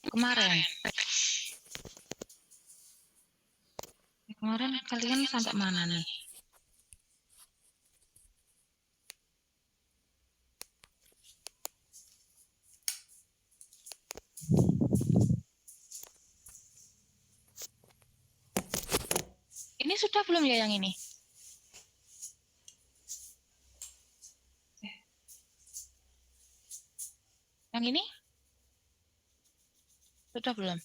Kemarin. Kemarin kalian sampai mana nih? Ini sudah belum ya yang ini? Yang ini? Sudah belum?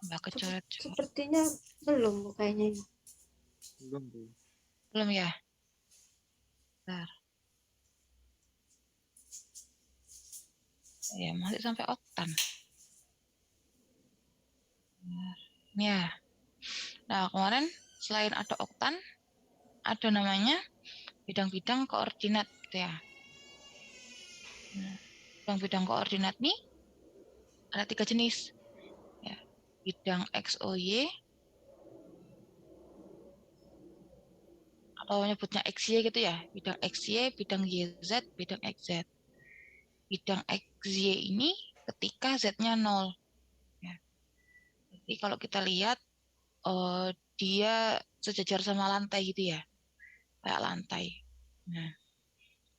Mbak kecoret. Sepertinya belum kayaknya ini. Belum ya? Bentar. Ya, masih sampai oktan. Ini ya. Nah, kemarin selain ada oktan, ada namanya bidang-bidang koordinat gitu ya. Nah, bidang-bidang koordinat nih ada 3 jenis. Ya, bidang XOY atau nyebutnya XY gitu ya. Bidang XY, bidang YZ, bidang XZ. Bidang XY ini ketika Z-nya 0. Ya. Jadi kalau kita lihat dia sejajar sama lantai gitu ya, kayak lantai. Nah,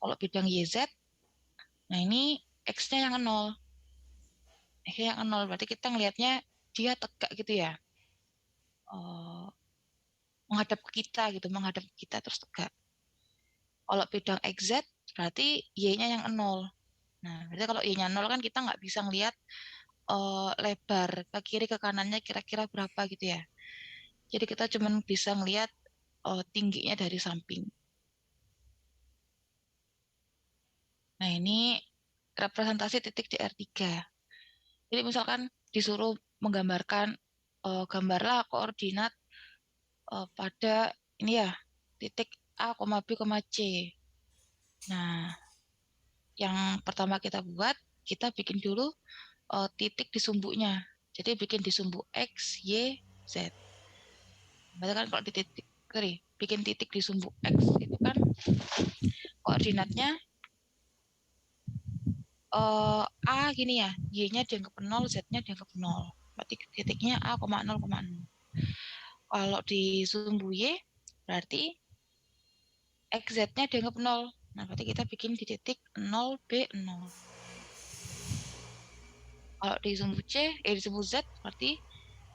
kalau bidang YZ, nah ini X-nya yang 0. X-nya yang 0, berarti kita ngelihatnya dia tegak gitu ya. Eh, menghadap ke kita gitu, menghadap ke kita terus tegak. Kalau bidang XZ, berarti Y-nya yang 0. Nah, berarti kalau Y-nya 0 kan kita nggak bisa ngelihat lebar ke kiri ke kanannya kira-kira berapa gitu ya. Jadi kita cuma bisa ngelihat tingginya dari samping. Nah, ini representasi titik di R3. Jadi misalkan disuruh menggambarkan gambarlah koordinat pada ini ya, titik A, B, C. Nah, yang pertama kita buat, kita bikin dulu titik di sumbunya. Jadi bikin di sumbu X, Y, Z. Berarti kan kalau di titik, sorry, bikin titik di sumbu X itu kan koordinatnya A gini ya, Y-nya dianggap 0, Z-nya dianggap 0. Berarti titiknya A, 0, 0. Kalau di sumbu Y, berarti XZ-nya dianggap 0. Nah, berarti kita bikin di titik 0, B, 0. Kalau di sumbu di sumbu Z, berarti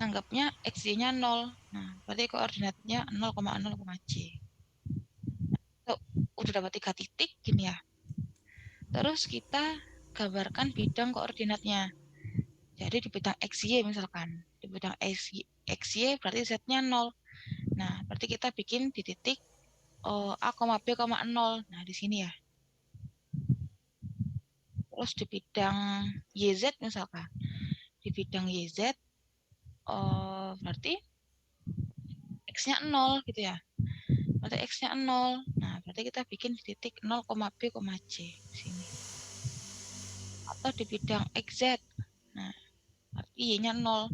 anggapnya XY-nya 0. Nah, berarti koordinatnya 0, 0, C. Tuh, udah dapat 3 titik, gini ya. Terus kita gambarkan bidang koordinatnya. Jadi di bidang XY misalkan. Di bidang XY berarti Z-nya 0. Nah, berarti kita bikin di titik A, B, 0. Nah, di sini ya. Terus di bidang YZ misalkan. Di bidang YZ berarti X-nya 0 gitu ya. Berarti X-nya 0. Nah, berarti kita bikin di titik 0, B, C di sini. Atau di bidang XZ. Nah, berarti Y-nya 0.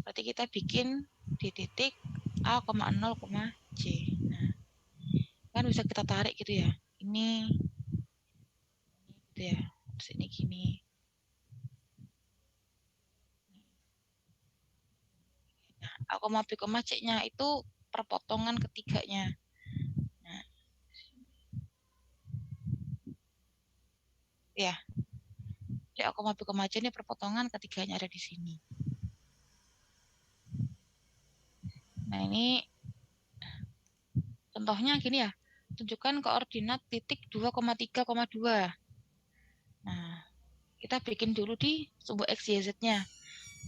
Berarti kita bikin di titik A, 0, C. Nah, kan bisa kita tarik gitu ya. Ini gitu ya. Terus ini gini. Nah, A, B, C-nya itu perpotongan ketiganya. Nah, ya. Jadi A, B, C ini perpotongan ketiganya ada di sini. Nah, ini contohnya gini ya. Tunjukkan koordinat titik 2,3,2. Nah, kita bikin dulu di sumbu X, Y, Z-nya.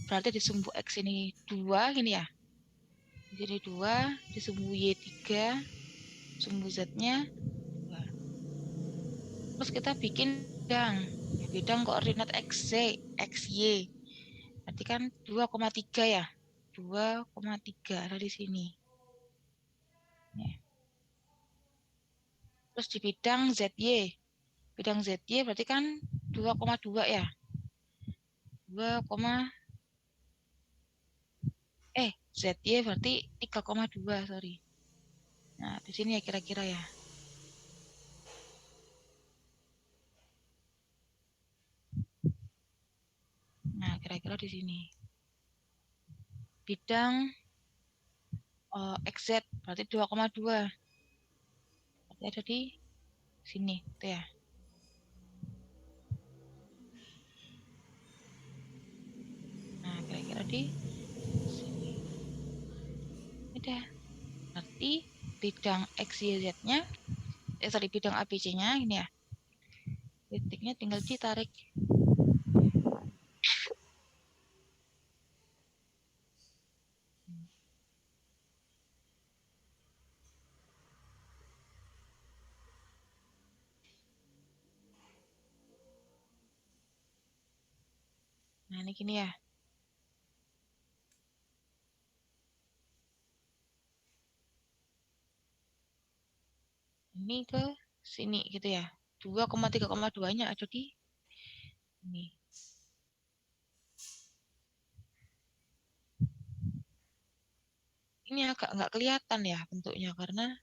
Berarti di sumbu X ini 2 gini ya. Di sini 2, di sumbu Y 3, sumbu Z-nya 2. Terus kita bikin bidang koordinat XZ, XY. Berarti kan 2,3 ya. 2,3 ada di sini. Ya. Terus di bidang ZY. Bidang ZY berarti kan 2,2 ya. 2, ZY berarti 3,2, sorry. Nah, di sini ya kira-kira ya. kira-kira di sini. Bidang XZ berarti 2,2. Berarti ada di sini, gitu ya. Nah, kira-kira di sini. Udah. Berarti bidang XYZ-nya, bidang ABC-nya ini ya. Titiknya tinggal ditarik. Nah, ini gini ya. Ini ke sini gitu ya. 2,3,2-nya ada di ini. Ini agak nggak kelihatan ya bentuknya karena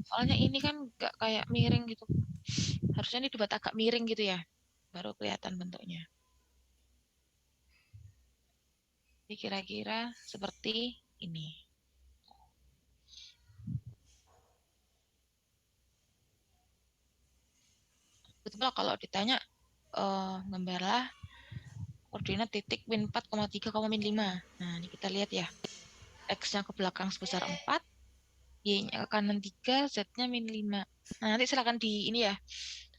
soalnya ini kan nggak kayak miring gitu. Harusnya ini dibuat agak miring gitu ya. Baru kelihatan bentuknya. Jadi kira-kira seperti ini. Betul kalau ditanya gambarlah koordinat titik min 4,3, min 5. Nah, ini kita lihat ya. X-nya ke belakang sebesar 4, Y-nya ke kanan 3, Z-nya min 5. Nah, nanti silakan di ini ya.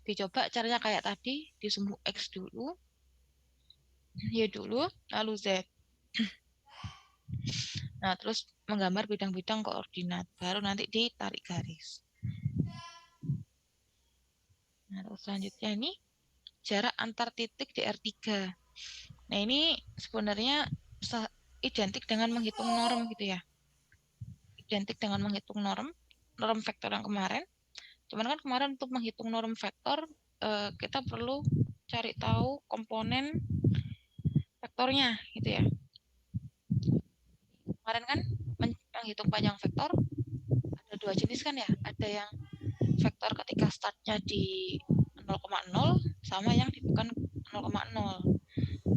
Dicoba caranya kayak tadi, disumbu X dulu, Y dulu, lalu Z. Nah, terus menggambar bidang-bidang koordinat. Baru nanti ditarik garis. Nah, terus selanjutnya ini jarak antar titik di R3. Nah, ini sebenarnya identik dengan menghitung norm gitu ya. Identik dengan menghitung norm vektor yang kemarin. Cuman kan kemarin untuk menghitung norm vektor, kita perlu cari tahu komponen vektornya gitu ya. Kemarin kan menghitung panjang vektor ada dua jenis kan ya. Ada yang vektor ketika startnya di 0,0 sama yang di bukan 0,0.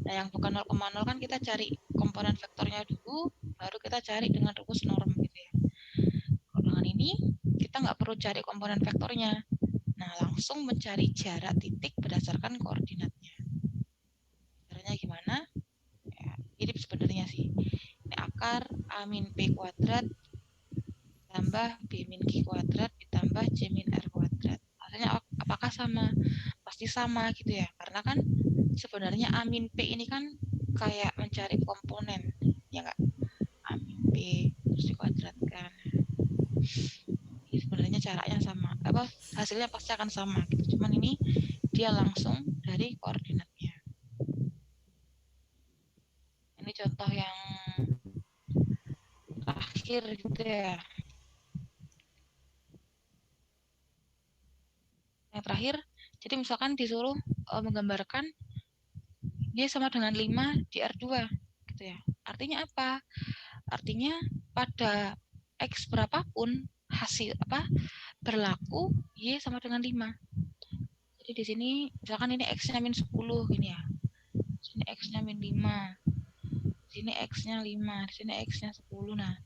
Nah, yang bukan 0,0 kan kita cari komponen vektornya dulu, baru kita cari dengan rumus norm gitu ya. Kalau dengan ini, kita nggak perlu cari komponen vektornya. Nah, langsung mencari jarak titik berdasarkan koordinatnya. Caranya gimana? Ya, mirip sebenarnya sih. Ini akar A min B kuadrat tambah B min Q kuadrat ditambah C min R kuadrat. Hasilnya apakah sama? Pasti sama gitu ya. Karena kan sebenarnya A min P ini kan kayak mencari komponen. Ya nggak? A min P terus dikuadratkan. Ini sebenarnya caranya sama. Hasilnya pasti akan sama gitu. Cuman ini dia langsung dari koordinatnya. Ini contoh yang terakhir gitu ya. Yang terakhir, jadi misalkan disuruh menggambarkan dia sama dengan 5 di R2 gitu ya. Artinya apa? Artinya pada X berapapun hasil berlaku Y sama dengan 5. Jadi di sini misalkan ini X-nya min 10 gini ya. Di sini X-nya min 5. Di sini X-nya 5, di sini X-nya 10. Nah,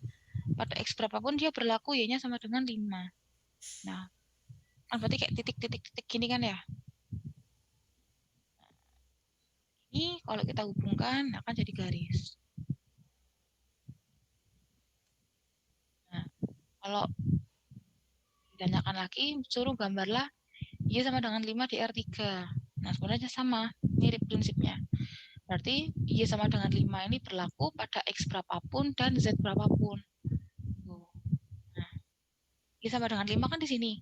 pada X berapapun dia berlaku Y-nya sama dengan 5. Nah, kan berarti kayak titik-titik gini kan ya. Ini kalau kita hubungkan akan jadi garis. Nah, kalau ditanyakan lagi, suruh gambarlah Y sama dengan 5 di R3. Nah, sebenarnya sama, mirip prinsipnya. Berarti Y sama dengan 5 ini berlaku pada X berapapun dan Z berapapun. Nah, Y sama dengan 5 kan di sini.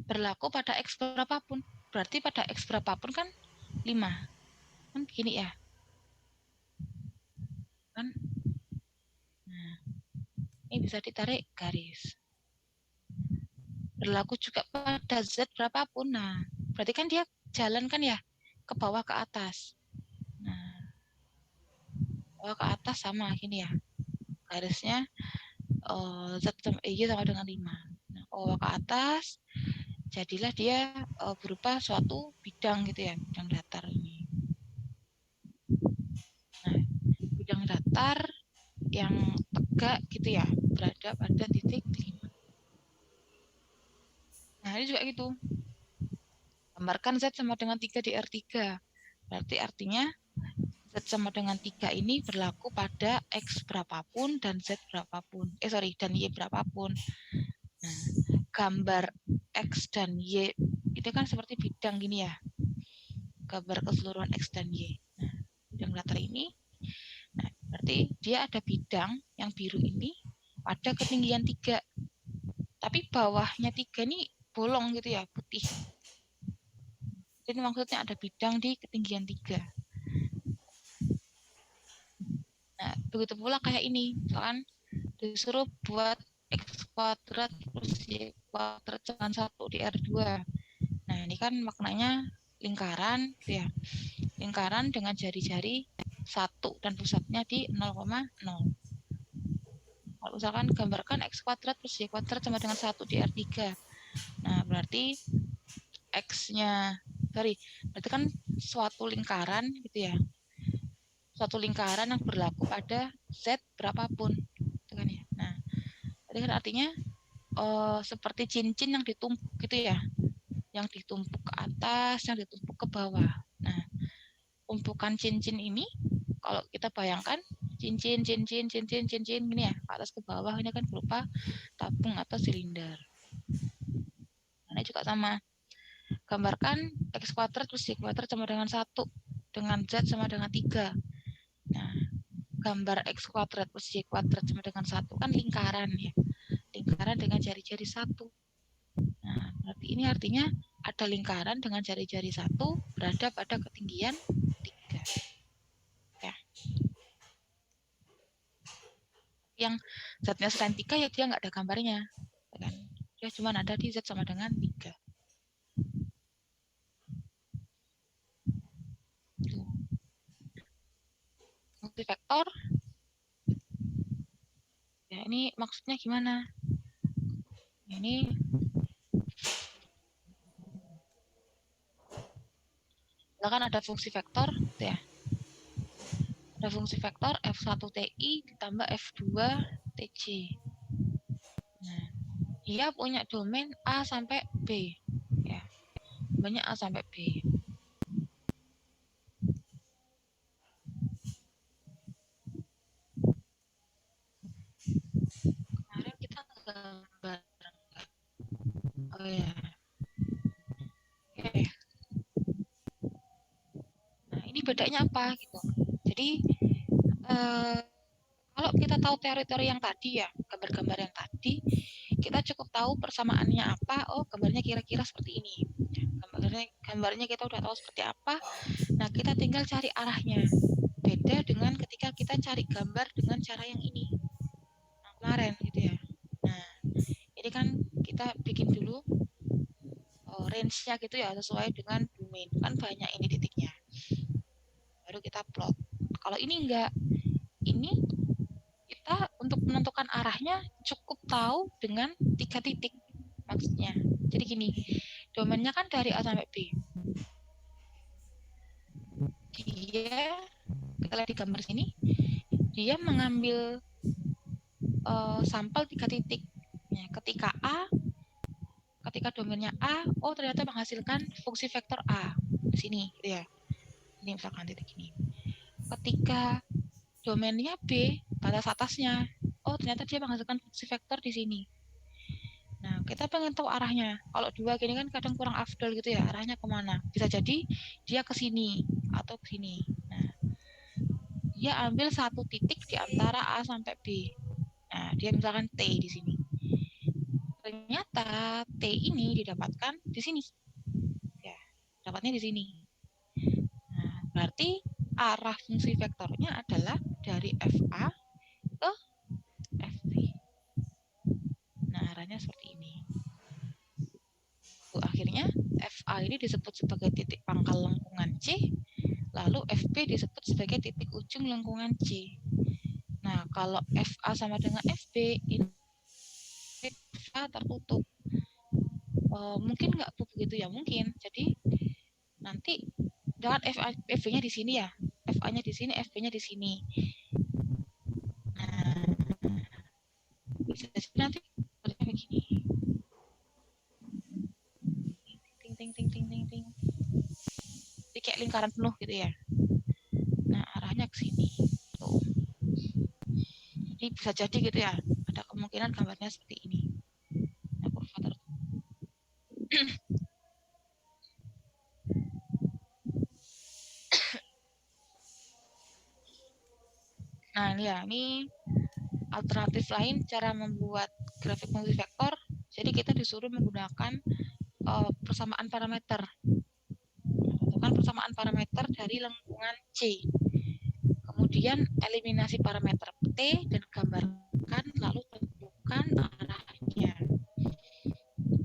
Berlaku pada X berapapun. Berarti pada X berapapun kan 5. Kan begini ya. Kan? Nah, ini bisa ditarik garis. Berlaku juga pada Z berapapun. Nah, berarti kan dia jalan kan ya ke bawah ke atas. Nah, bawah ke atas sama gini ya. Garisnya Z sama Y sama dengan 5. Nah, bawah ke atas jadilah dia berupa suatu bidang gitu ya, bidang datar ini. Nah, bidang datar yang tegak gitu ya, berada pada titik 5. Nah, ini juga gitu. Gambarkan Z sama dengan 3 di R3. Berarti artinya Z sama dengan 3 ini berlaku pada X berapapun dan Z berapapun. Dan Y berapapun. Nah, gambar X dan Y itu kan seperti bidang gini ya. Gambar keseluruhan X dan Y. Nah, bidang datar ini, nah, berarti dia ada bidang yang biru ini pada ketinggian 3. Tapi bawahnya 3 ini bolong gitu ya, putih. Jadi maksudnya ada bidang di ketinggian 3. Nah, begitu pula kayak ini. Misalkan disuruh buat X kuadrat plus Y kuadrat dengan 1 di R2. Nah, ini kan maknanya lingkaran gitu ya. Lingkaran dengan jari-jari 1 dan pusatnya di 0,0. Kalau misalkan gambarkan X kuadrat plus Y kuadrat sama dengan 1 di R3. Nah, berarti berarti kan suatu lingkaran gitu ya. Suatu lingkaran yang berlaku pada Z berapapun. Gitu kan ya. Nah, itu kan artinya seperti cincin yang ditumpuk gitu ya. Yang ditumpuk ke atas, yang ditumpuk ke bawah. Nah, tumpukan cincin ini kalau kita bayangkan cincin gini ya, ke atas ke bawah ini kan berupa tabung atau silinder. Nah, ini juga sama. Gambarkan X kuadrat plus Y kuadrat sama dengan 1 dengan Z sama dengan 3. Nah, gambar X kuadrat plus Y kuadrat sama dengan 1 kan lingkaran ya. Lingkaran dengan jari-jari 1. Nah, berarti ini artinya ada lingkaran dengan jari-jari 1 berada pada ketinggian 3. Ya. Yang Z-nya selain 3 ya dia nggak ada gambarnya. Kan? Dia cuma ada di Z sama dengan 3. Multivektor. Ya, ini maksudnya gimana? Ini misalkan ada fungsi vektor gitu ya. Ada fungsi vektor F1TI ditambah F2TJ. Nah, dia punya domain A sampai B. Ya, banyak A sampai B. Kemarin kita gambar. Oh ya. Oke. Nah, ini bedanya apa gitu. Jadi kalau kita tahu teori-teori yang tadi ya, gambar-gambar yang tadi, kita cukup tahu persamaannya apa. Oh, gambarnya kira-kira seperti ini. Gambarnya kita udah tahu seperti apa. Nah, kita tinggal cari arahnya. Beda dengan ketika kita cari gambar dengan cara yang ini. Nah, kemarin gitu ya. Nah, ini kan kita bikin dulu range-nya gitu ya, sesuai dengan domain. Kan banyak ini titiknya. Baru kita plot. Kalau ini enggak, ini kita untuk menentukan arahnya cukup tahu dengan 3 titik maksudnya. Jadi gini, domainnya kan dari A sampai B. Dia, kita lihat di gambar sini, dia mengambil sampel 3 titik. Ya, ketika domainnya A, oh ternyata menghasilkan fungsi vektor A di sini, gitu ya. Ini misalkan titik ini. Ketika domainnya B, batas atasnya, oh ternyata dia menghasilkan fungsi vektor di sini. Nah, kita pengen tahu arahnya. Kalau dua gini kan kadang kurang afdol gitu ya, arahnya kemana. Bisa jadi dia ke sini atau ke sini. Nah, dia ambil satu titik di antara A sampai B. Nah, dia misalkan T di sini. Ternyata T ini didapatkan di sini. Ya, dapatnya di sini. Nah, berarti arah fungsi vektornya adalah dari FA ke FB. Nah, arahnya seperti ini. Akhirnya FA ini disebut sebagai titik pangkal lengkungan C, lalu FB disebut sebagai titik ujung lengkungan C. Nah, kalau FA sama dengan FB, ini FA tertutup. mungkin nggak begitu ya, mungkin. Jadi nanti jangan FV-nya di sini ya, FA-nya di sini, FB-nya di sini. Nah, bisa nanti begini. Ting ting ting ting ting ting. Jadi kayak lingkaran penuh gitu ya. Nah, arahnya ke sini. Tuh. Jadi bisa jadi gitu ya. Ada kemungkinan gambarnya seperti ini. Nah, kurvatur. Nah, ini ya, ini alternatif lain cara membuat grafik multivektor. Jadi kita disuruh menggunakan persamaan parameter. Tentukan persamaan parameter dari lengkungan C. Kemudian eliminasi parameter T dan gambarkan, lalu tentukan arahnya.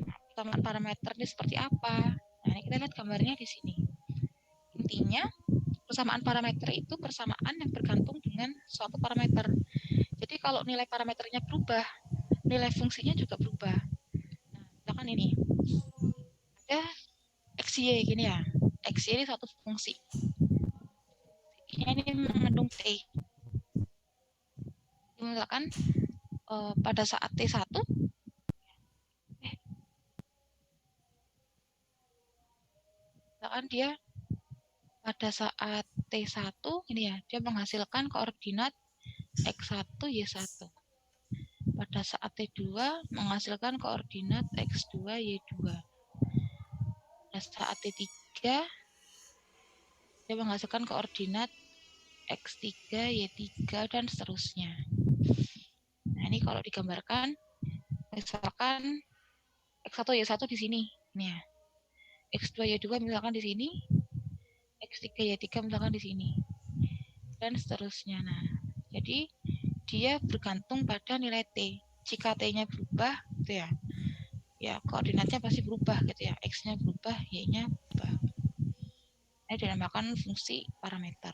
Nah, persamaan parameter ini seperti apa? Nah, ini kita lihat gambarnya di sini. Intinya, persamaan parameter itu persamaan yang bergantung dengan suatu parameter. Jadi kalau nilai parameternya berubah, nilai fungsinya juga berubah. Nah, misalkan ini, ada XY gini ya. XY ini suatu fungsi. Ini mengandung T. Misalkan pada saat T1, misalkan dia pada saat T1 ini ya, dia menghasilkan koordinat X1, Y1. Pada saat T2 menghasilkan koordinat X2, Y2. Pada saat T3 dia menghasilkan koordinat X3, Y3, dan seterusnya. Nah, ini kalau digambarkan, misalkan X1, Y1 di sini. Ini ya. X2, Y2 misalkan di sini. X3, Y3 misalkan di sini. Dan seterusnya. Nah, jadi dia bergantung pada nilai T. Jika T-nya berubah, gitu ya koordinatnya pasti berubah gitu ya. X-nya berubah, Y-nya berubah. Ini dinamakan fungsi parameter.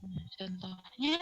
Nah, contohnya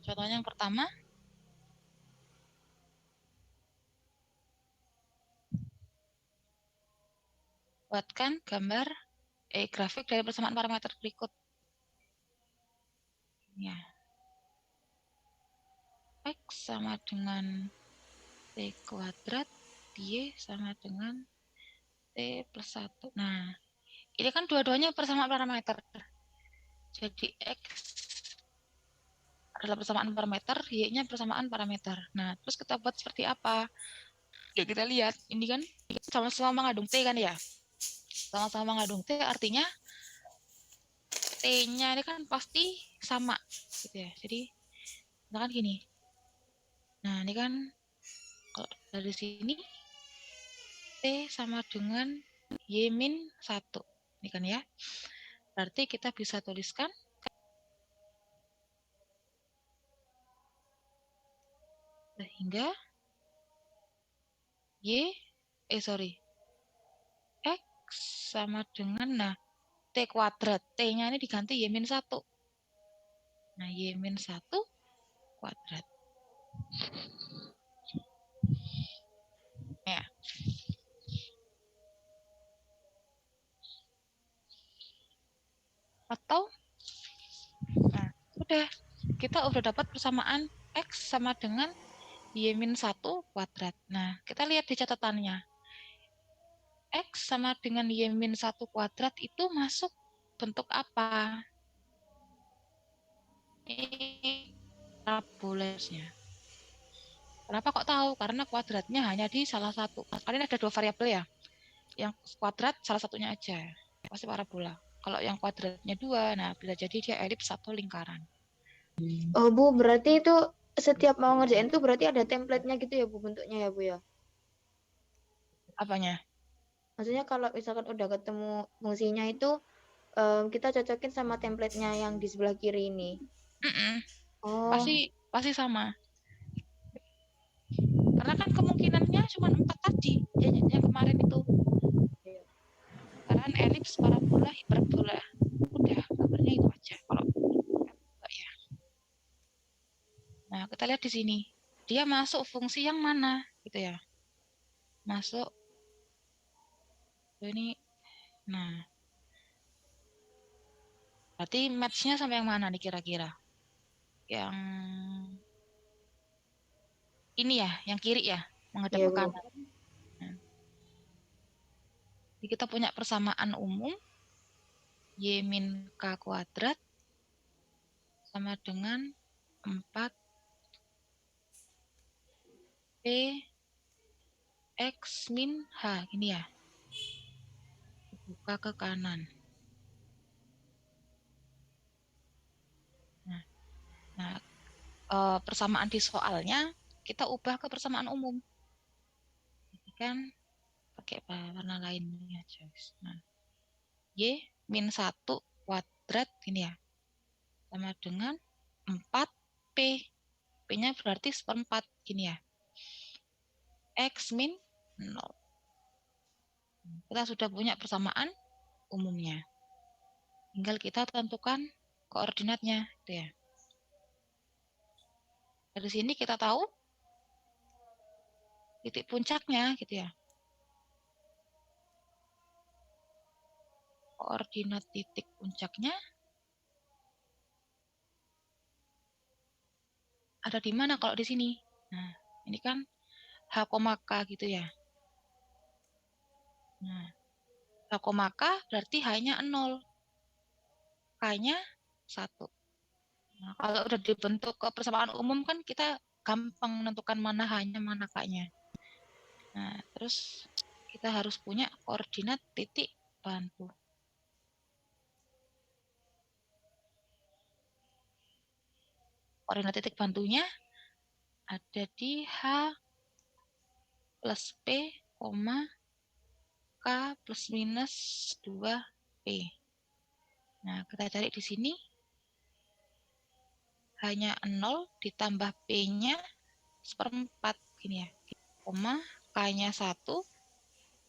contohnya yang pertama, buatkan gambar grafik dari persamaan parameter berikut. Ya. X sama dengan T kuadrat, Y sama dengan T plus 1. Nah, ini kan dua-duanya persamaan parameter. Jadi X adalah persamaan parameter, Y-nya persamaan parameter. Nah, terus kita buat seperti apa? Ya kita lihat, ini kan sama-sama mengandung T kan ya? Sama-sama mengandung T artinya T-nya ini kan pasti sama gitu ya. Jadi misalkan gini. Nah, ini kan kalau dari sini T sama dengan Y-1. Ini kan ya. Berarti kita bisa tuliskan sehingga X sama dengan, nah, T kuadrat. T-nya ini diganti Y-1. Nah, Y-1 kuadrat. Ya. Atau, nah, kita udah dapat persamaan X sama dengan Y-1 kuadrat. Nah, kita lihat di catatannya. X sama dengan Y-1 kuadrat itu masuk bentuk apa? Ini parabolesnya. Kenapa kok tahu? Karena kuadratnya hanya di salah satu. Kalian ada dua variabel ya. Yang kuadrat salah satunya aja. Pasti parabola. Kalau yang kuadratnya dua, nah bisa jadi dia elips atau lingkaran. Oh Bu, berarti itu setiap mau ngerjain itu berarti ada template-nya gitu ya Bu bentuknya ya Bu ya? Apanya? Maksudnya kalau misalkan udah ketemu fungsinya itu kita cocokin sama template-nya yang di sebelah kiri ini. Oh, Pasti sama. Karena kan kemungkinannya cuma 4 tadi. Yang kemarin itu. Karena elips, parabola, hiperbola. Udah, gambarnya itu aja. Kalau enggak ya. Nah, kita lihat di sini. Dia masuk fungsi yang mana? Gitu ya. Masuk ini. Nah, berarti match-nya sampai yang mana nih kira-kira? Yang ini ya, yang kiri ya, menghadap iya ke Bu. kanan. Nah, jadi kita punya persamaan umum Y min K kuadrat sama dengan 4 P X min H. Ini ya, buka ke kanan. Nah, nah persamaan di soalnya kita ubah ke persamaan umum. Jadi kan pakai warna lainnya aja. Nah, Y min 1 kuadrat ini ya, sama dengan 4 P. P-nya berarti seperempat gini ya. X min 0. Kita sudah punya persamaan umumnya. Tinggal kita tentukan koordinatnya. Gitu ya. Dari sini kita tahu titik puncaknya gitu ya. Koordinat titik puncaknya ada di mana kalau di sini? Nah, ini kan H, K gitu ya. Nah, H, K berarti H-nya 0. K-nya 1. Nah, kalau udah dibentuk ke persamaan umum kan kita gampang menentukan mana H-nya, mana K-nya. Nah, terus kita harus punya koordinat titik bantu. Koordinat titik bantunya ada di H plus P, K plus minus 2P. Nah, kita cari di sini hanya 0 ditambah P-nya seperempat. Gini ya, K-nya 1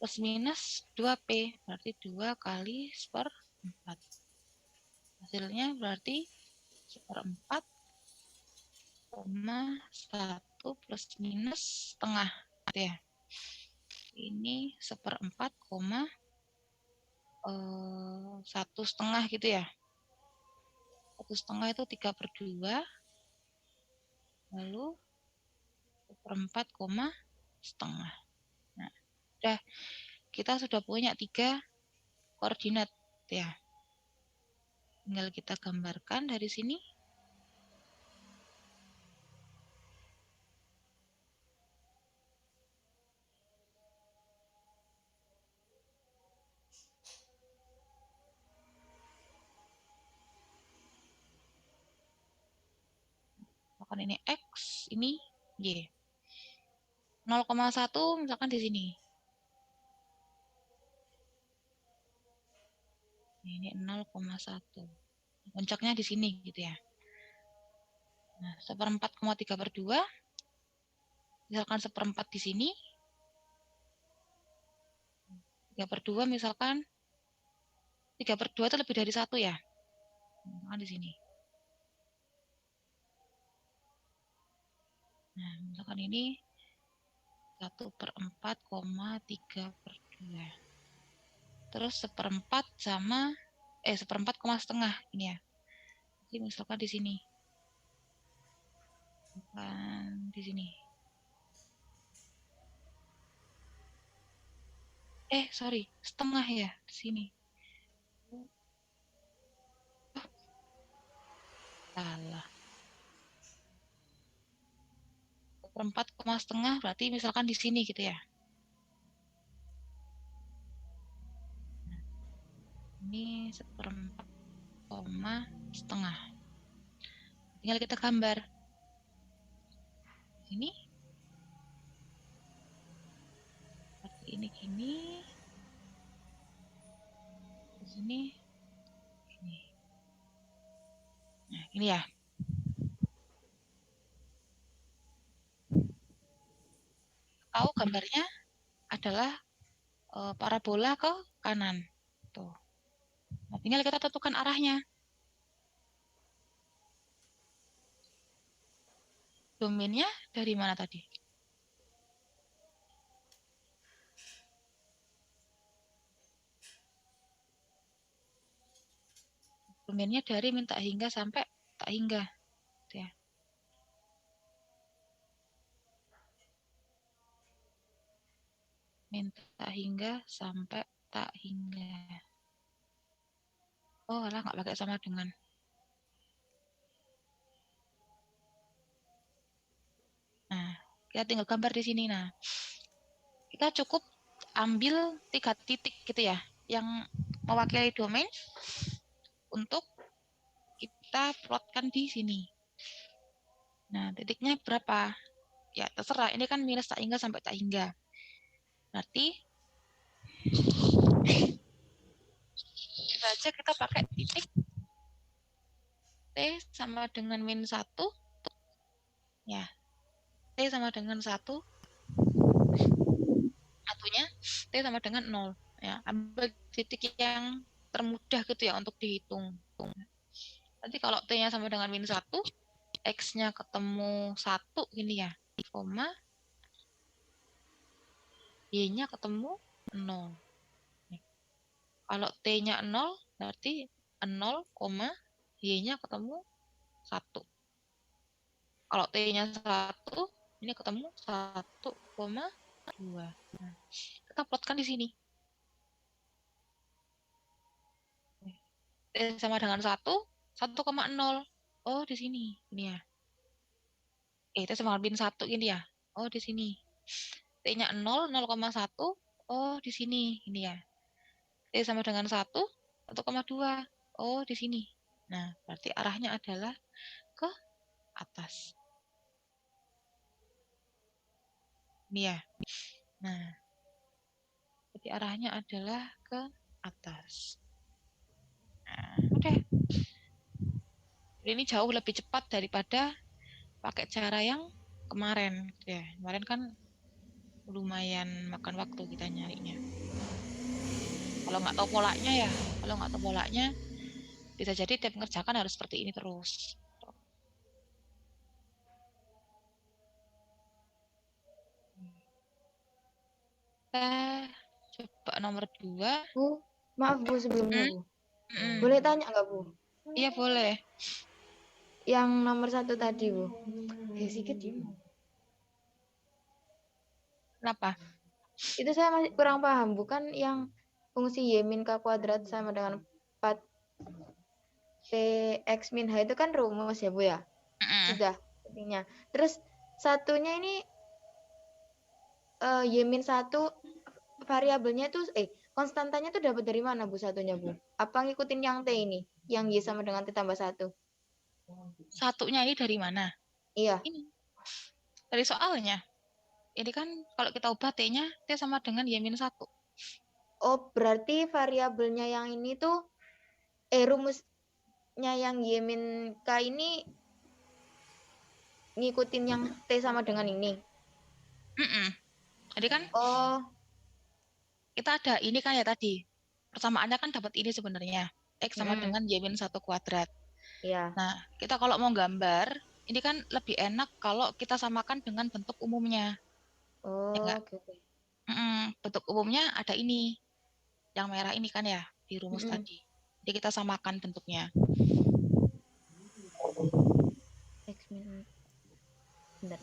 plus minus 2P. Berarti 2 kali seperempat. Hasilnya berarti seperempat, 1 plus minus setengah. Ya. Ini seperempat, 1,5 gitu ya. 1,5 itu 3/2. Lalu seperempat, setengah. Nah, udah kita sudah punya 3 koordinat ya. Tinggal kita gambarkan dari sini. Misalkan ini X, ini Y. 0,1 misalkan di sini. Ini 0,1. Puncaknya di sini gitu ya. Nah, seperempat, 3/2. Misalkan seperempat di sini. 3/2 misalkan 3/2 itu lebih dari 1 ya. Misalkan di sini. Nah, misalkan ini 1/4, 3/2. Terus seperempat sama seperempat, setengah ini ya. Jadi misalkan di sini. Bukan di sini. Sorry, setengah ya di sini. Salah. 1/4,5 berarti misalkan di sini gitu ya. Ini 1/4,5. Tinggal kita gambar. Ini seperti ini gini. Di sini ini. Nah, ini ya. Tahu gambarnya adalah parabola ke kanan. Tuh. Nah, tinggal kita tentukan arahnya. Domainnya dari mana tadi? Domainnya dari minta hingga sampai tak hingga. Ya. Minta hingga sampai tak hingga. Oh, alah nggak pakai sama dengan. Nah, kita tinggal gambar di sini. Nah, kita cukup ambil 3 titik gitu ya, yang mewakili domain untuk kita plotkan di sini. Nah, titiknya berapa? Ya, terserah. Ini kan minus tak hingga sampai tak hingga. Berarti saja kita pakai titik T sama dengan min 1. Ya, T sama dengan 1. Satunya T sama dengan 0. Ya, ambil titik yang termudah gitu ya untuk dihitung. Nanti kalau T-nya sama dengan min 1, X-nya ketemu 1 gini ya, koma, Y-nya ketemu 0. Kalau T-nya 0, berarti 0, Y-nya ketemu 1. Kalau T-nya 1, ini ketemu 1,2. Nah, kita plotkan di sini. T sama dengan 1, 1,0. Oh, di sini. Ini ya. T sama dengan min 1 ini ya. Oh, di sini. T-nya 0, 0,1. Oh, di sini. Ini ya. T sama dengan 1, 1,2. Oh, di sini. Nah, berarti arahnya adalah ke atas. Ini ya. Nah, jadi arahnya adalah ke atas. Nah, udah. Ini jauh lebih cepat daripada pakai cara yang kemarin. Ya, kemarin kan lumayan makan waktu kita nyarinya. Kalau nggak tahu polanya, bisa jadi tiap mengerjakan harus seperti ini terus. Kita coba nomor 2. Bu, maaf Bu sebelumnya Bu. Boleh tanya nggak Bu? Iya boleh. Yang nomor 1 tadi Bu. Sedikit. Kenapa? Itu saya masih kurang paham. Bukan yang fungsi Y min K kuadrat sama dengan 4 P X min H itu kan rumus ya Bu ya? Sudah intinya. Terus satunya ini Y min 1 variabelnya itu konstantanya tuh dapat dari mana Bu satunya Bu? Apa ngikutin yang T ini? Yang Y sama dengan T tambah 1? Satunya ini dari mana? Iya. Ini. Dari soalnya. Ini kan kalau kita ubah T-nya, T sama dengan Y-1. Oh, berarti variabelnya yang ini tuh rumusnya yang Y min K ini ngikutin yang T sama dengan ini. Jadi kan kita ada ini kan ya tadi. Persamaannya kan dapat ini sebenarnya. X sama dengan Y-1 kuadrat. Iya. Nah, kita kalau mau gambar, ini kan lebih enak kalau kita samakan dengan bentuk umumnya. Ya Oke. bentuk umumnya ada ini. Yang merah ini kan ya, di rumus tadi. Jadi kita samakan bentuknya. X min. Bentar.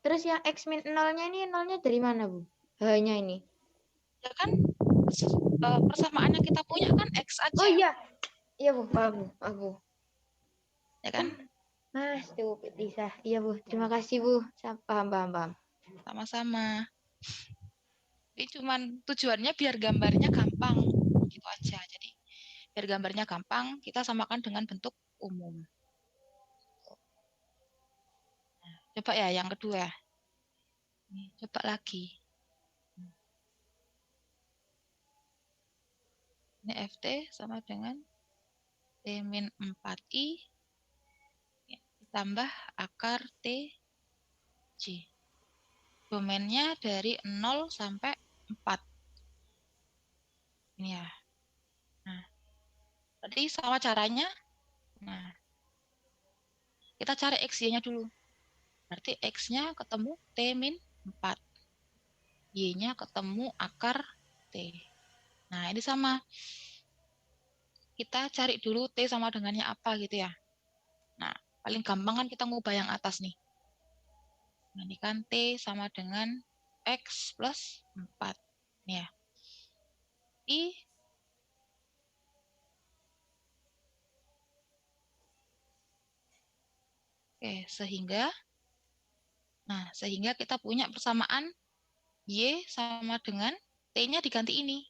Terus yang X min 0-nya ini 0-nya dari mana Bu? H-nya ini. Ya kan persamaan yang kita punya kan X aja. Oh iya. Iya, Bu. Paham, Bu. Ya kan? Mas, tuh Lisa. Iya, Bu. Terima kasih, Bu. Paham. Sama-sama. Ini cuman tujuannya biar gambarnya gampang. Gitu aja. Jadi biar gambarnya gampang, kita samakan dengan bentuk umum. Nah, coba ya yang kedua. Nih, coba lagi. Ini FT sama dengan T-4I ditambah akar TJ. Domainnya dari 0 sampai 4. Ini ya. Nah, tadi sama caranya. Nah, kita cari X-Y-nya dulu. Berarti X-nya ketemu T-4. Y-nya ketemu akar T. Nah, ini sama. Kita cari dulu T sama dengannya apa gitu ya. Nah, paling gampang kan kita ngubah yang atas nih. Nah, ini kan T sama dengan X plus 4. Nih ya. Oke, sehingga kita punya persamaan Y sama dengan T-nya diganti ini.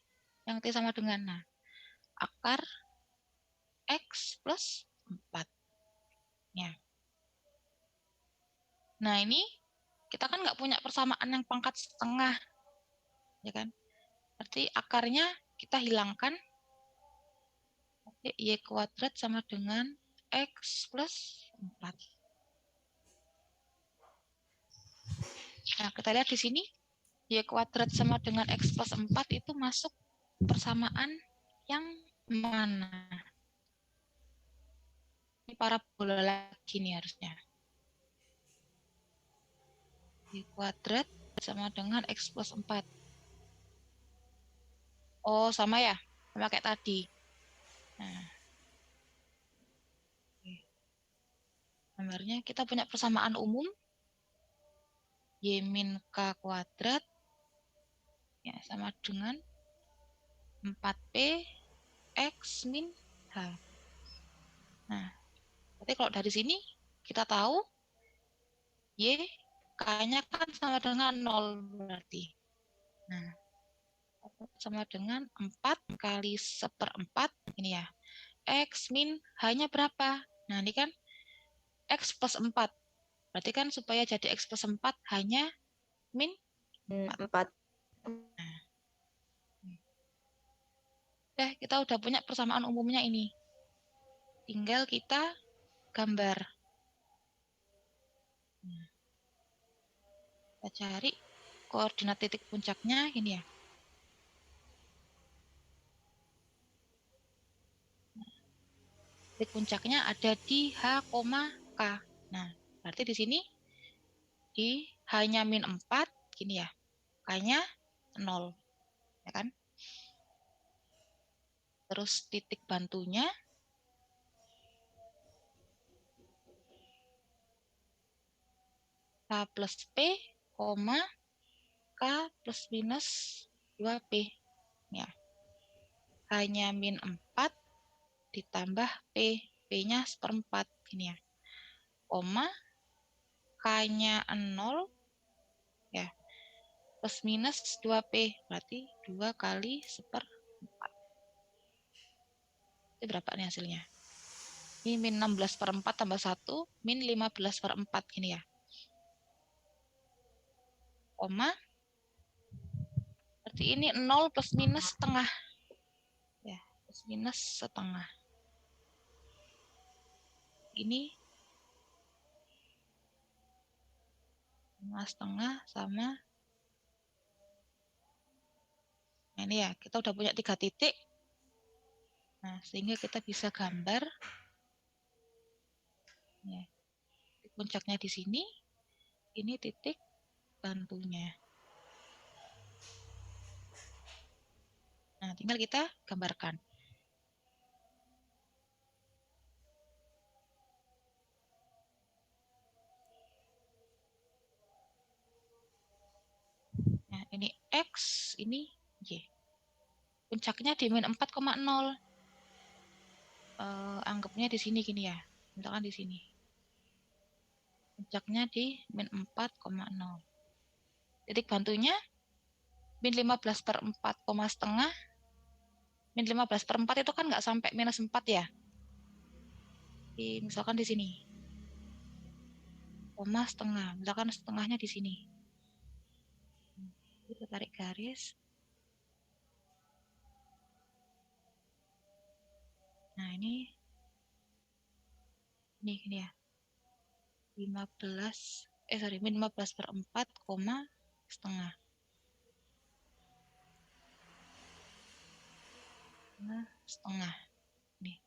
Yang T sama dengan. Nah, akar X plus 4. Ya. Nah, ini kita kan nggak punya persamaan yang pangkat setengah. Ya kan? Berarti akarnya kita hilangkan. Y kuadrat sama dengan X plus 4. Nah, kita lihat di sini. Y kuadrat sama dengan X plus 4 itu masuk persamaan yang mana? Ini parabola lagi nih harusnya. Y kuadrat sama dengan X plus 4. Oh, sama ya? Sama kayak tadi. Nah, gambarnya kita punya persamaan umum. Y min K kuadrat ya, sama dengan 4P X min H. Nah, berarti kalau dari sini kita tahu Y K-nya kan sama dengan 0 berarti. Nah, sama dengan 4 kali 1/4 ini ya. X min H-nya berapa? Nah, ini kan X plus 4. Berarti kan supaya jadi X plus 4 hanya min 4. Nah, kita udah punya persamaan umumnya ini. Tinggal kita gambar. Nah, kita cari koordinat titik puncaknya ini ya. Titik puncaknya ada di H, K. Nah, berarti di sini di H-nya min 4, gini ya. K-nya 0. Ya kan? Terus titik bantunya K plus P, K plus minus 2P. Ya. H-nya min 4 ditambah P. P-nya 1/4. Gini ya. K-nya 0. Ya. Plus minus 2P. Berarti 2 kali 1/4. Itu berapa nih hasilnya? Ini min 16/4 tambah 1, min 15/4 gini ya. Berarti ini 0 plus minus setengah. Ya, plus minus setengah. Ini 5,5 sama. Nah, ini ya, kita udah punya 3 titik. Nah, sehingga kita bisa gambar. Ya, puncaknya di sini. Ini titik bantunya. Nah, tinggal kita gambarkan. Nah, ini X, ini Y. puncaknya di min 4,0. Anggapnya di sini gini ya, misalkan di sini. Puncaknya di min 4,0. Titik bantunya min 15 per 4, setengah. Min 15 per 4 itu kan nggak sampai minus 4 ya. Misalkan di sini. Koma setengah, misalkan setengahnya di sini. Kita tarik garis. Nah, ini ya. 15, min 15 per 4, setengah. Nah, setengah. Nih.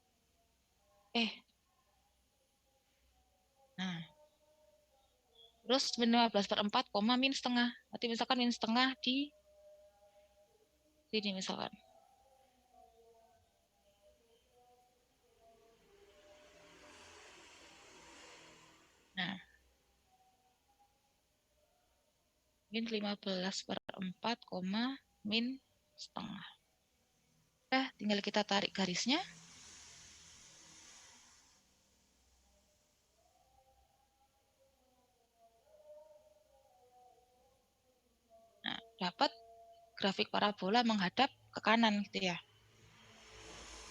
Nah. Terus min 15 per 4, min setengah. Berarti misalkan min setengah di sini misalkan. Nah. Min 15 per 4, min setengah. Nah, tinggal kita tarik garisnya. Nah, dapat grafik parabola menghadap ke kanan gitu ya.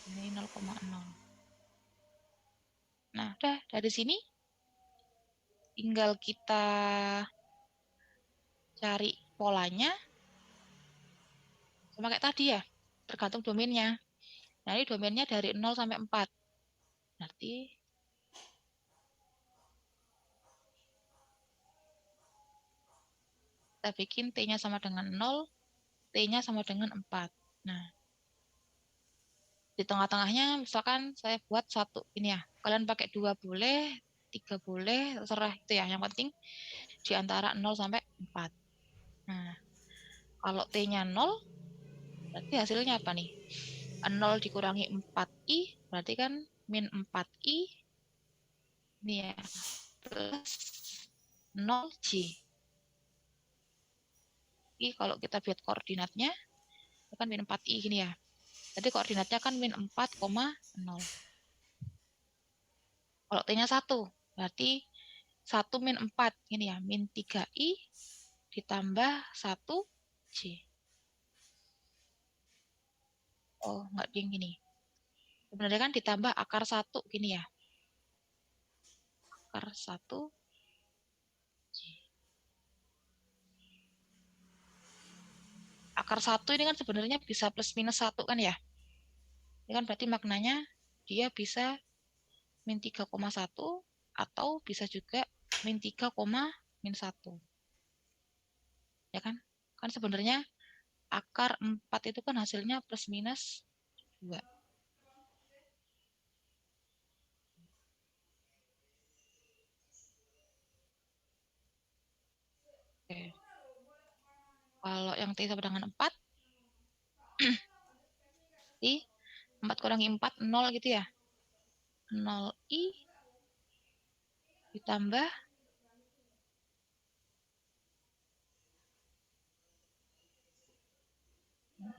Ini 0,0. Nah, udah dari sini tinggal kita cari polanya. Sama kayak tadi ya, tergantung domainnya. Nah, ini domainnya dari 0 sampai 4. Berarti kita bikin T-nya sama dengan 0, T-nya sama dengan 4. Nah, di tengah-tengahnya misalkan saya buat 1 ini ya. Kalian pakai 2 boleh, 3 boleh, terserah itu ya. Yang penting di antara 0 sampai 4. Nah, kalau T-nya 0, berarti hasilnya apa nih? 0 dikurangi 4i, berarti kan min 4i, ini ya, plus 0j. I kalau kita buat koordinatnya, itu kan min 4i gini ya. Jadi koordinatnya kan min 4,0. Kalau T-nya 1, berarti 1 min 4, ini ya, min 3i ditambah 1j. Oh, enggak gini. Sebenarnya kan ditambah akar 1, gini ya. Akar 1j. Akar 1 ini kan sebenarnya bisa plus minus 1 kan ya. Ini kan berarti maknanya dia bisa min 3,1 atau bisa juga min 3, min 1. Ya kan? Kan sebenarnya akar 4 itu kan hasilnya plus minus 2. Oke. Kalau yang T sama dengan 4, di 4 kurangi 4, 0 gitu ya. 0i ditambah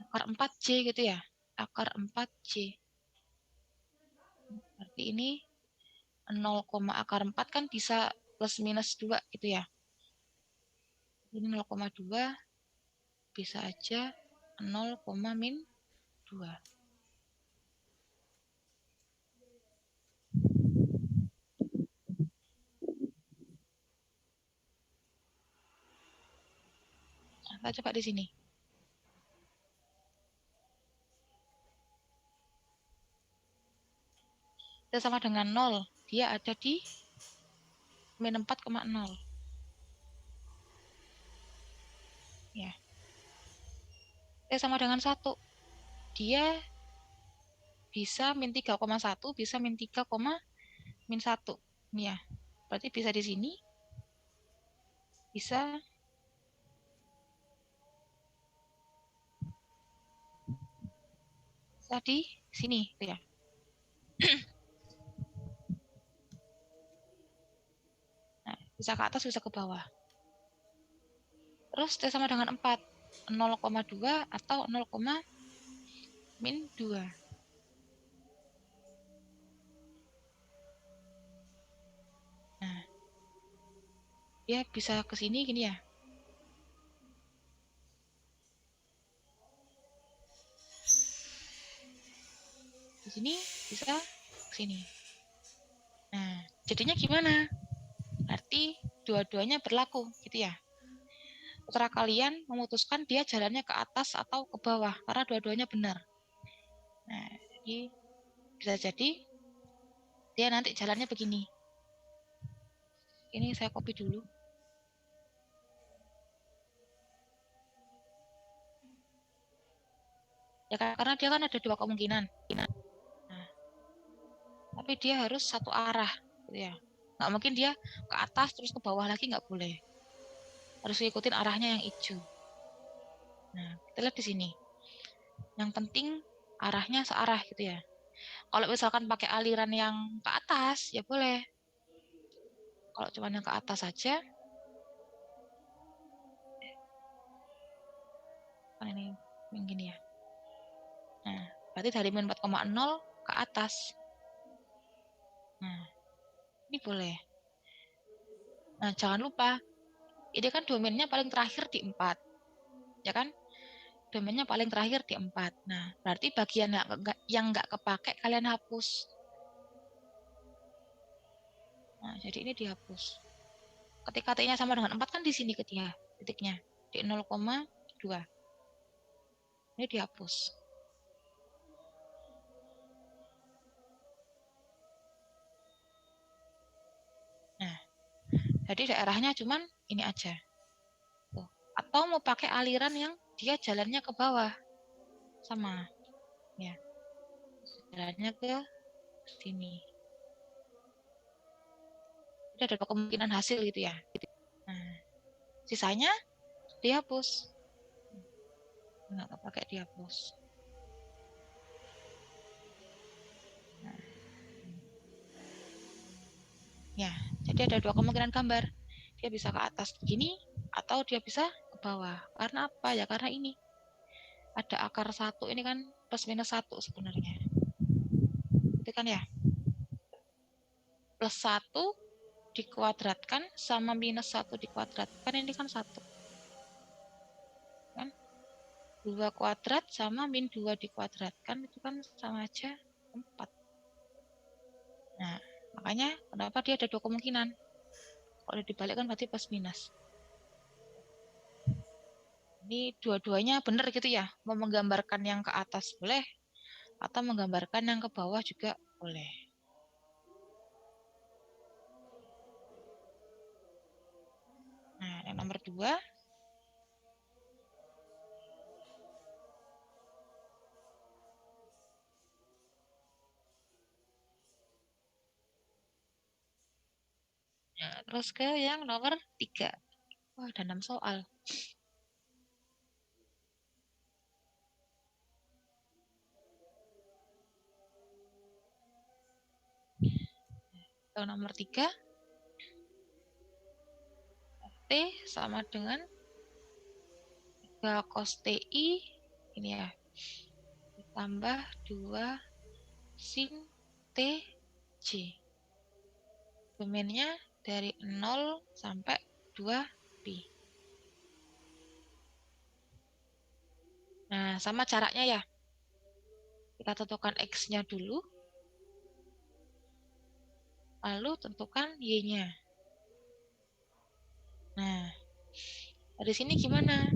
akar 4j gitu ya. Akar 4j. Berarti ini 0, akar 4 kan bisa plus minus 2 gitu ya. Ini 0,2 bisa aja 0, min 2. Nah, kita coba di sini. Kita sama dengan 0. Dia ada di min 4,0. Ya. T sama dengan 1. Dia bisa min 3,1, bisa min 3, min 1. Ini ya. Berarti bisa di sini. Bisa di sini ya. Nah, bisa ke atas, bisa ke bawah. Terus T sama dengan 4. 0,2 atau 0,2. min 2. Nah, dia bisa ke sini gini ya. Di sini bisa ke sini. Nah, jadinya gimana? Berarti dua-duanya berlaku gitu ya. Putra kalian memutuskan dia jalannya ke atas atau ke bawah karena dua-duanya benar. Nah, jadi bisa jadi dia nanti jalannya begini. Ini saya copy dulu. Ya karena dia kan ada dua kemungkinan. Nah, tapi dia harus satu arah gitu ya. Nggak mungkin dia ke atas terus ke bawah lagi, nggak boleh. Harus ikutin arahnya yang hijau. Nah, kita lihat di sini. Yang penting arahnya searah gitu ya. Kalau misalkan pakai aliran yang ke atas, ya boleh. Kalau cuma yang ke atas saja, kan ini gini ya. Nah, berarti dari min 4,0 ke atas. Nah, ini boleh. Nah, jangan lupa, ini kan domainnya paling terakhir di 4. Ya kan? Domainnya paling terakhir di 4. Nah, berarti bagian yang nggak kepake kalian hapus. Nah, jadi ini dihapus. Ketika T-nya sama dengan 4 kan di sini ketika titiknya. Di 0,2. Ini dihapus. Nah, jadi daerahnya cuman ini aja. Tuh. Atau mau pakai aliran yang dia jalannya ke bawah. Sama. Ya. Jalannya ke sini. Jadi ada kemungkinan hasil gitu ya. Nah, sisanya dihapus. Nggak pakai dihapus. Nah. Ya, jadi ada dua kemungkinan gambar. Dia bisa ke atas begini, atau dia bisa ke bawah. Karena apa? Ya karena ini. Ada akar 1, ini kan plus minus 1 sebenarnya. Itu kan ya. Plus 1 dikuadratkan sama minus 1 dikuadratkan, ini kan 1. Kan? 2 kuadrat sama min 2 dikuadratkan, itu kan sama aja 4. Nah, makanya kenapa dia ada dua kemungkinan. Kalau dibalik kan berarti plus minus. Ini dua-duanya benar gitu ya. Mau menggambarkan yang ke atas boleh, atau menggambarkan yang ke bawah juga boleh. Nah, yang nomor 2. Nah, terus ke yang nomor 3. Wah, ada 6 soal. Yang nomor 3. T sama dengan 3 cos TI. Ini ya. Ditambah 2 sin TJ. Domainnya dari 0 sampai 2pi. Nah, sama caranya ya. Kita tentukan X-nya dulu. Lalu tentukan Y-nya. Nah, dari sini gimana?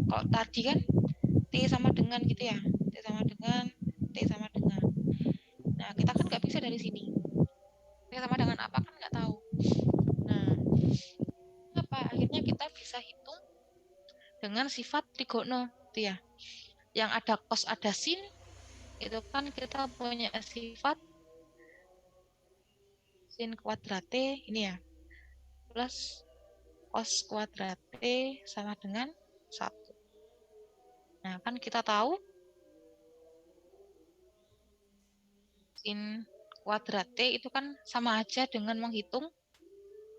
Kalau tadi kan T sama dengan gitu ya. T sama dengan, T sama dengan. Nah, kita kan nggak bisa dari sini. T sama dengan apa kan nggak tahu. Nah, apa? Akhirnya kita bisa hitung dengan sifat trigono. Itu ya. Yang ada cos, ada sin. Itu kan kita punya sifat sin kuadrat T. Ini ya. Plus cos kuadrat T sama dengan 1. Nah, kan kita tahu sin kuadrat T itu kan sama aja dengan menghitung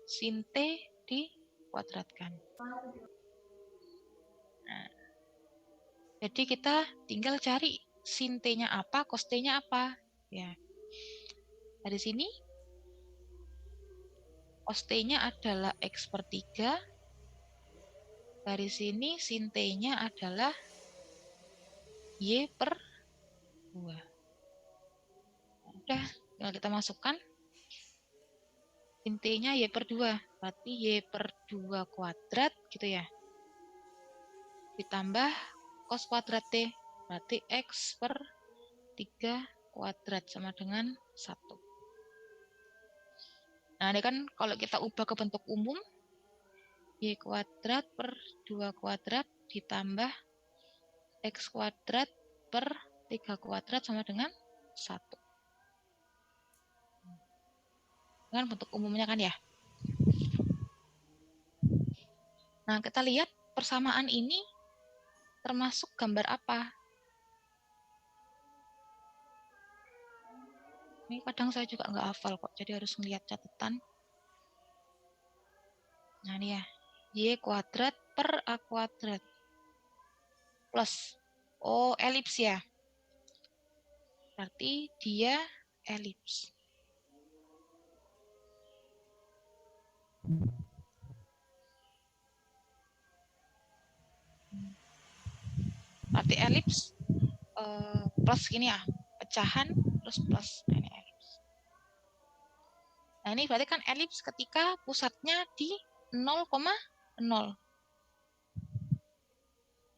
sin T dikuadratkan. Nah, jadi kita tinggal cari sin T-nya apa, cos T-nya apa. Ya. Dari sini cos T-nya adalah X per 3. Dari sini sin T-nya adalah Y per 2. Udah, tinggal kita masukkan. Sin T-nya Y per 2. Berarti Y per 2 kuadrat gitu ya. Ditambah cos kuadrat T. Berarti X per 3 kuadrat sama dengan 1. Nah, ini kan kalau kita ubah ke bentuk umum, Y kuadrat per 2 kuadrat ditambah X kuadrat per 3 kuadrat sama dengan 1. Dengan bentuk umumnya kan ya. Nah, kita lihat persamaan ini termasuk gambar apa? Ini kadang saya juga nggak hafal kok, jadi harus melihat catatan. Nah, ini ya. Y kuadrat per A kuadrat. Plus. Oh, elips ya. Berarti dia elips. Berarti elips plus gini ya. Pecahan terus plus. Nah, ini elips. Nah, ini berarti kan elips ketika pusatnya di 0,0.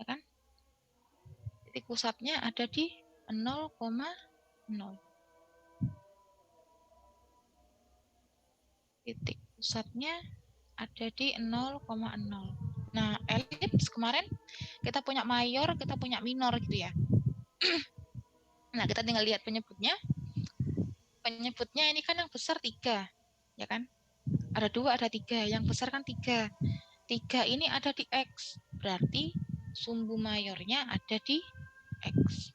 Ya kan? Titik pusatnya ada di 0,0. Titik pusatnya ada di 0,0. Nah, elips kemarin kita punya mayor, kita punya minor gitu ya. Nah, kita tinggal lihat penyebutnya. Penyebutnya ini kan yang besar 3, ya kan? Ada 2, ada 3. Yang besar kan 3. 3 ini ada di X. Berarti sumbu mayornya ada di X.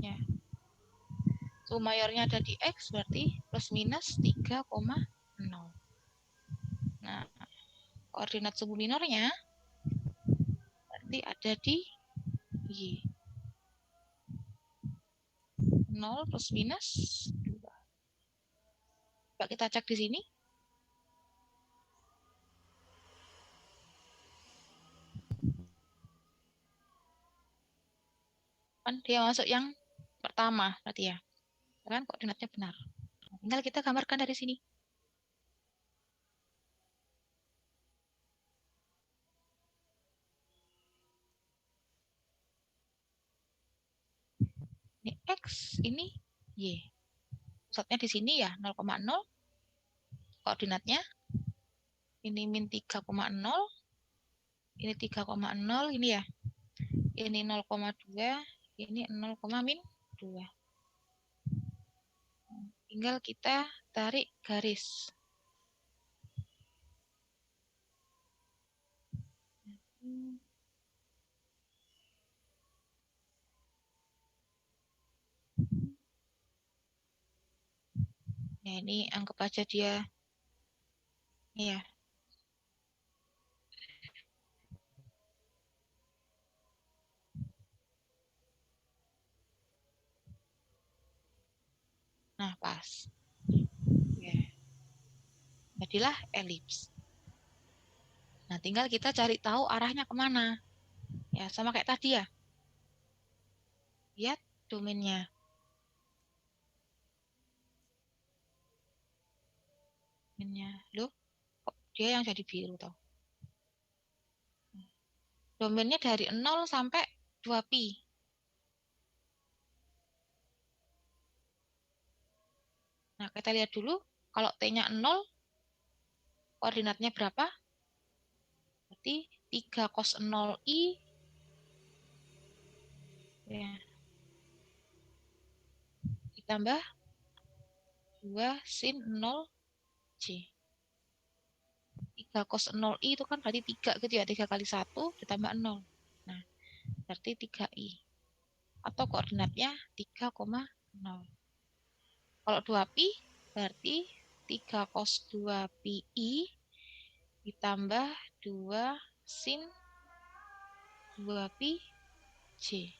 Ya. Sumbu mayornya ada di X berarti plus minus 3,0. Nah, koordinat sumbu minornya berarti ada di Y. 0 plus minus 2. Coba kita cek di sini. Kan dia masuk yang pertama berarti ya. Kan koordinatnya benar. Tinggal kita gambarkan dari sini. Ini X, ini Y. Pusatnya di sini ya 0,0. Koordinatnya ini min 3,0. Ini 3,0 ini ya. Ini 0,2, ini 0, min 2. Tinggal kita tarik garis. Nah, ini anggap aja dia ini ya. Nah, pas. Ya. Jadilah elips. Nah, tinggal kita cari tahu arahnya kemana. Ya, sama kayak tadi ya. Lihat domainnya. Loh, kok dia yang jadi biru toh? Domainnya dari 0 sampai 2pi. Nah, kita lihat dulu. Kalau T-nya 0, koordinatnya berapa? Berarti 3 cos 0i. Ya. Ditambah 2 sin 0c. 3 cos 0i itu kan berarti 3 gitu ya. 3 kali 1 ditambah 0. Nah, berarti 3i. Atau koordinatnya 3,0. Kalau 2pi berarti 3 cos 2pi ditambah 2 sin 2pi J.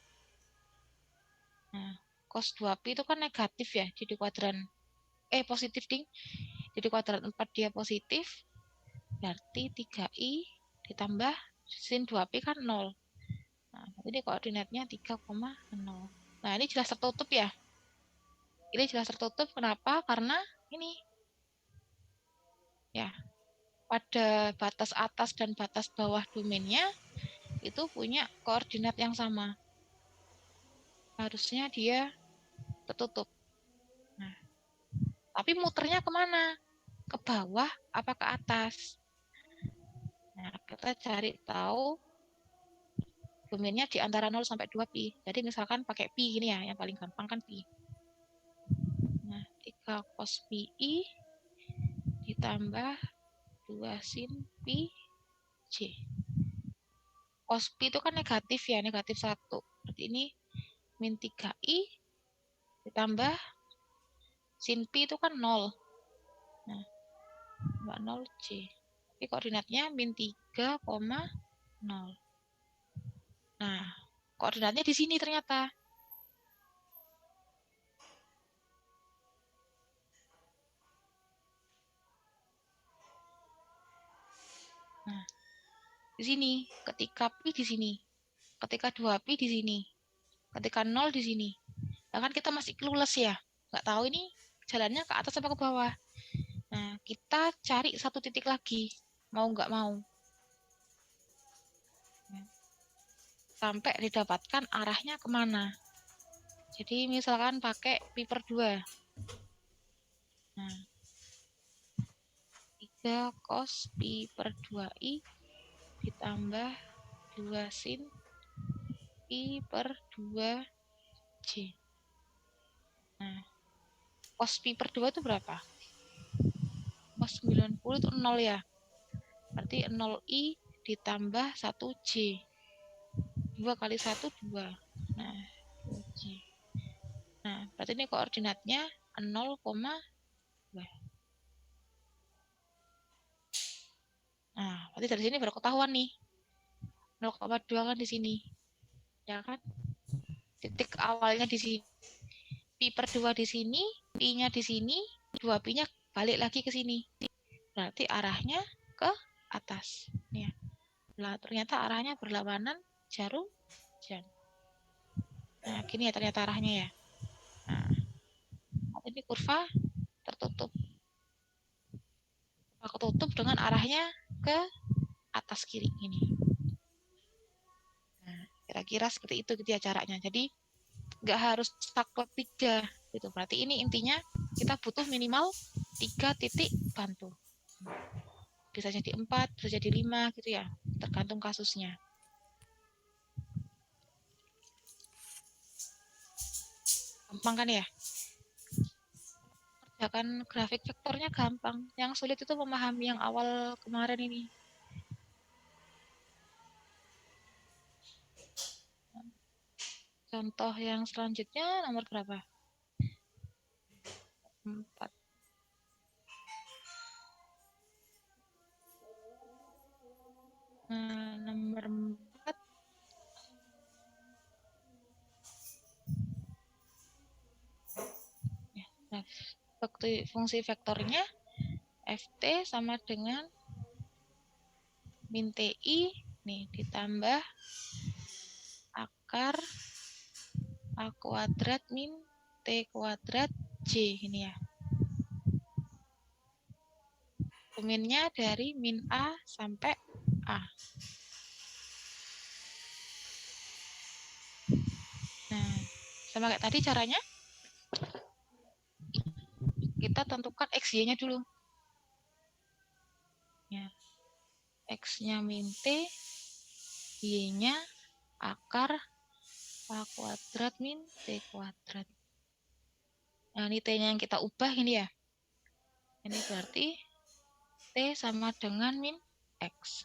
Nah, cos 2pi itu kan negatif ya, jadi kuadran positif ding. Jadi kuadrat 4 dia positif, berarti 3i ditambah sin 2pi kan 0. Nah, ini koordinatnya 3,0. Nah, ini jelas tertutup ya. Ini jelas tertutup, kenapa? Karena ini ya, pada batas atas dan batas bawah domainnya itu punya koordinat yang sama. Harusnya dia tertutup. Nah, tapi muternya kemana? Ke bawah apa ke atas? Nah, kita cari tahu domainnya di antara 0 sampai 2pi. Jadi misalkan pakai pi gini ya, yang paling gampang kan pi. Nah, 3 cos pi i ditambah 2 sin pi j. Cos pi itu kan negatif ya, negatif 1. Berarti ini min 3i ditambah sin pi itu kan 0. Nah, 0 j. Tapi koordinatnya min 3,0. Nah, koordinatnya di sini ternyata. Nah, di sini, ketika pi di sini, ketika 2pi di sini, ketika 0 di sini. Nah, kan kita masih clueless ya, nggak tahu ini jalannya ke atas apa ke bawah. Nah, kita cari satu titik lagi, mau nggak mau. Sampai didapatkan arahnya kemana. Jadi misalkan pakai pi per 2. Nah, 3 cos pi per 2i ditambah 2 sin pi per 2j. Nah, cos pi per 2 itu berapa? Cos 90 itu 0 ya. Berarti 0i ditambah 1j. 2 kali 1, 2. Nah, 2j. Nah, berarti ini koordinatnya 0,2. Nah, berarti dari sini baru ketahuan nih. 0,2 kan di sini. Ya kan? Titik awalnya di sini. Pi per 2 di sini, pi-nya di sini, 2pi-nya balik lagi ke sini. Berarti arahnya ke atas. Nih ya. Nah, ternyata arahnya berlawanan jarum jam. Nah, gini ya ternyata arahnya ya. Nah, ini kurva tertutup. Ketutup dengan arahnya ke atas kiri ini. Nah, kira-kira seperti itu gitu ya caranya. Jadi nggak harus saklek 3 gitu. Berarti ini intinya kita butuh minimal 3 titik bantu. Bisa jadi 4, bisa jadi 5 gitu ya. Tergantung kasusnya. Gampang kan ya? Kerjakan grafik vektornya gampang. Yang sulit itu memahami yang awal kemarin ini. Contoh yang selanjutnya nomor berapa? 4. Nah, nomor 4. Nah, fungsi vektornya ft sama dengan min ti nih ditambah akar a kuadrat min t kuadrat j ini ya. Domainnya dari min a sampai a. Nah, sama kayak tadi caranya. Kita tentukan xy-nya dulu. Ya. X-nya min t, y-nya akar a kuadrat min t kuadrat. Nah, ini t-nya yang kita ubah ini ya. Ini berarti t sama dengan min x.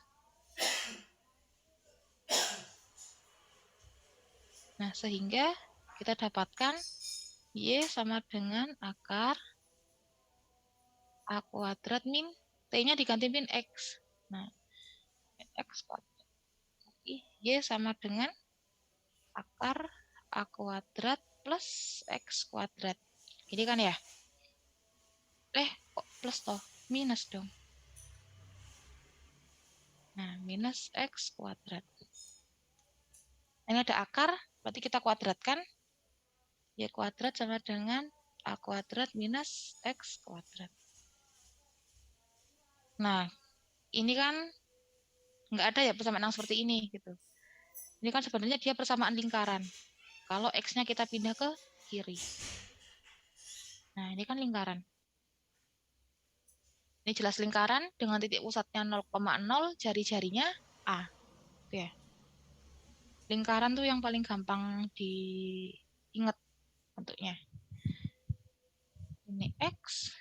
Nah, sehingga kita dapatkan y sama dengan akar a kuadrat min t-nya diganti min x. Nah, x kuadrat. Y sama dengan akar A kuadrat plus X kuadrat. Jadi kan ya? Kok plus toh? Minus dong. Nah, minus X kuadrat. Ini ada akar, berarti kita kuadratkan. Y kuadrat sama dengan A kuadrat minus X kuadrat. Nah, ini kan nggak ada ya persamaan yang seperti ini gitu. Ini kan sebenarnya dia persamaan lingkaran. Kalau X-nya kita pindah ke kiri. Nah, ini kan lingkaran. Ini jelas lingkaran dengan titik pusatnya 0,0, jari-jarinya A. Tuh ya. Lingkaran tuh yang paling gampang diingat bentuknya. Ini X,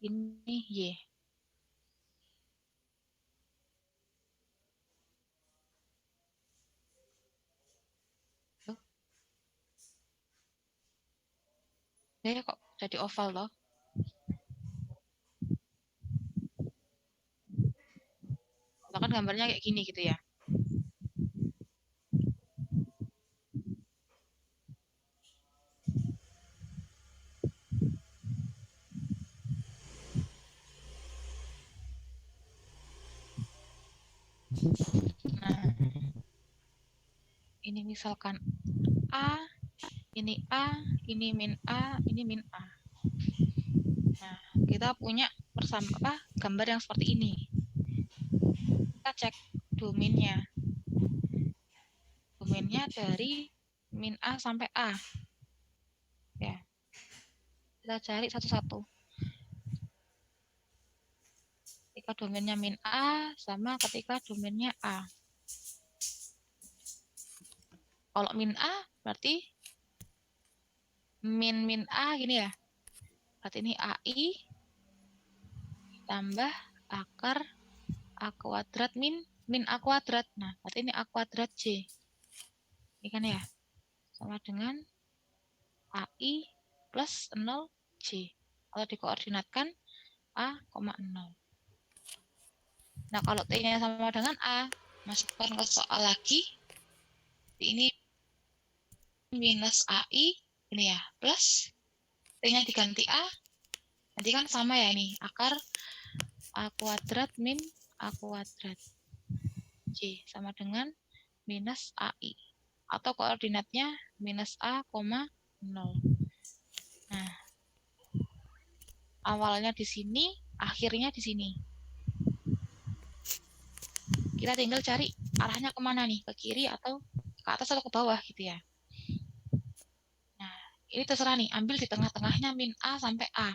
ini Y. Ya kok jadi oval loh. Bahkan gambarnya kayak gini gitu ya. Nah, ini misalkan A, ini A, ini min A, ini min A. Nah, kita punya gambar yang seperti ini. Kita cek domainnya. Domainnya dari min A sampai A. Ya. Kita cari satu-satu. Ketika domainnya min A sama ketika domainnya A. Kalau min A berarti min A gini ya. Berarti ini AI tambah akar A kuadrat min A kuadrat. Nah, berarti ini A kuadrat J. Ini kan ya. Sama dengan AI plus 0 J. Kalau dikoordinatkan A, 0. Nah, kalau T-nya sama dengan A, masukkan ke soal lagi. Ini minus AI, ini ya, plus T-nya diganti A. Nanti kan sama ya ini, akar A kuadrat min A kuadrat. J sama dengan minus AI. Atau koordinatnya minus A, 0. Nah, awalnya di sini, akhirnya di sini. Kita tinggal cari arahnya kemana nih, ke kiri atau ke atas atau ke bawah gitu ya. Nah, ini terserah nih, ambil di tengah-tengahnya min A sampai A.